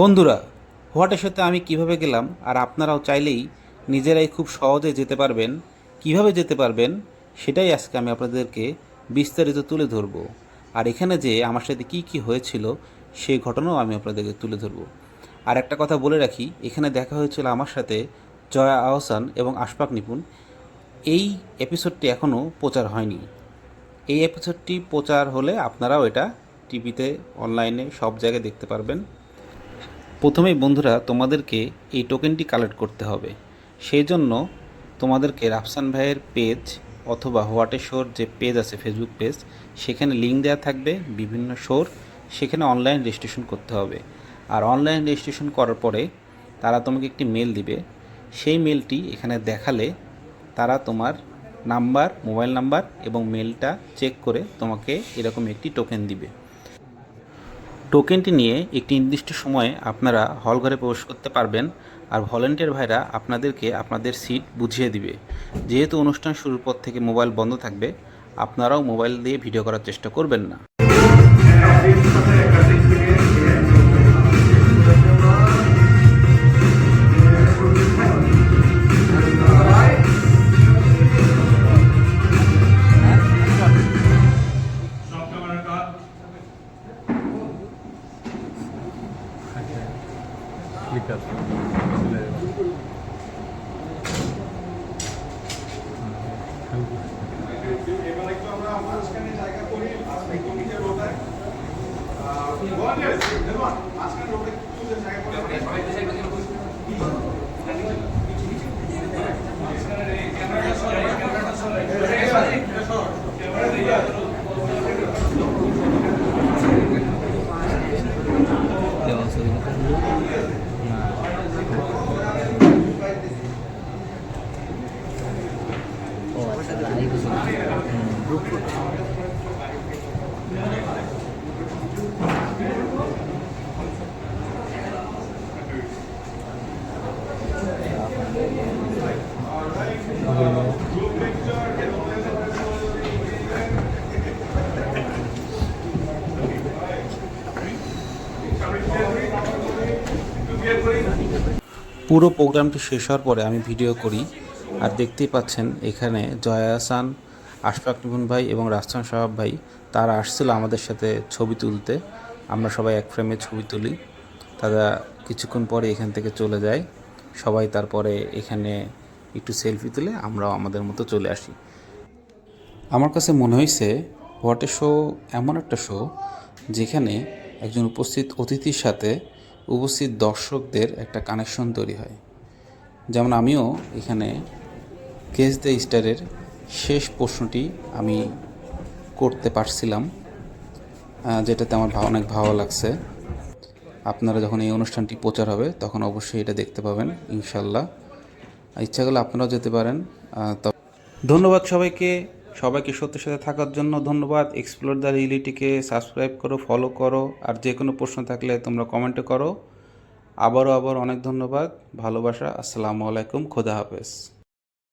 বন্ধুরা, হোয়াটের সাথে আমি কিভাবে গেলাম আর আপনারাও চাইলেই নিজেরাই খুব সহজে যেতে পারবেন। কিভাবে যেতে পারবেন সেটাই আজকে আমি আপনাদেরকে বিস্তারিত তুলে ধরব। আর এখানে যে আমার সাথে কি কি হয়েছিল সেই ঘটনাও আমি আপনাদেরকে তুলে ধরব। আর একটা কথা বলে রাখি, এখানে দেখা হয়েছিল আমার সাথে জয়া আহসান এবং আশফাক নিপুণ। এই এপিসোডটি এখনও প্রচার হয়নি। এই এপিসোডটি প্রচার হলে আপনারাও এটা টিভিতে, অনলাইনে সব জায়গায় দেখতে পারবেন। প্রথমেই বন্ধুরা তোমাদেরকে এই টোকেনটি কালেক্ট করতে হবে। সেই জন্য তোমাদেরকে রাফসান ভাইয়ের পেজ অথবা হোয়াটে শোর যে পেজ আছে, ফেসবুক পেজ, সেখানে লিঙ্ক দেওয়া থাকবে বিভিন্ন শোর, সেখানে অনলাইন রেজিস্ট্রেশন করতে হবে। আর অনলাইন রেজিস্ট্রেশন করার পরে তারা তোমাকে একটি মেল দিবে। সেই মেলটি এখানে দেখালে তারা তোমার নাম্বার, মোবাইল নাম্বার এবং মেলটা চেক করে তোমাকে এরকম একটি টোকেন দিবে। টোকেনটি নিয়ে একটি নির্দিষ্ট সময়ে আপনারা হল ঘরে প্রবেশ করতে পারবেন। আর ভলেন্টিয়ার ভাইরা আপনাদেরকে আপনাদের সিট বুঝিয়ে দিবে। যেহেতু অনুষ্ঠান শুরুর পর থেকে মোবাইল বন্ধ থাকবে, আপনারাও মোবাইল দিয়ে ভিডিও করার চেষ্টা করবেন না। Flickr. এবার একটু আমরা মাঝখানে জায়গা করি, মাঝখানে কমিতে রোটায় ভলান্টিয়ার্স দেখুন মাঝখানে রোটে একটু জায়গা করে সবাই দেশে একদম বসে মাঝখানে এই ক্যামেরাটা সরাই, ক্যামেরাটা সরাই, ক্যামেরা দিয়ে পুরো প্রোগ্রামটি শেষ হওয়ার পরে আমি ভিডিও করি। আর দেখতেই পাচ্ছেন এখানে জয়া আহসান, আশফাক নিপুণ ভাই এবং রাফসান সাহাব ভাই তারা আসছিল আমাদের সাথে ছবি তুলতে। আমরা সবাই এক ফ্রেমে ছবি তুলি। তারা কিছুক্ষণ পরে এখান থেকে চলে যায়। সবাই তারপরে এখানে একটু সেলফি তুলে আমরাও আমাদের মতো চলে আসি। আমার কাছে মনে হয়েছে হোয়াটে শো এমন একটা শো যেখানে একজন উপস্থিত অতিথির সাথে উপস্থিত দর্শকদের একটা কানেকশন তৈরি হয়। যেমন আমিও এখানে গেস দ্য স্টারের শেষ প্রশ্নটি আমি করতে পারছিলাম, যেটাতে আমার অনেক ভালো লাগছে। আপনারা যখন এই অনুষ্ঠানটি প্রচার হবে তখন অবশ্যই এটা দেখতে পাবেন ইনশাল্লাহ। ইচ্ছা করলে আপনারাও যেতে পারেন। ধন্যবাদ সবাইকে। সবাইকে সত্যের সাথে থাকার জন্য ধন্যবাদ। এক্সপ্লোর দ্য রিয়েলিটিকে সাবস্ক্রাইব করো, ফলো করো। আর যে কোনো প্রশ্ন থাকলে তোমরা কমেন্টে করো। আবার অনেক ধন্যবাদ, ভালোবাসা। আসসালামু আলাইকুম, খোদা হাফেজ।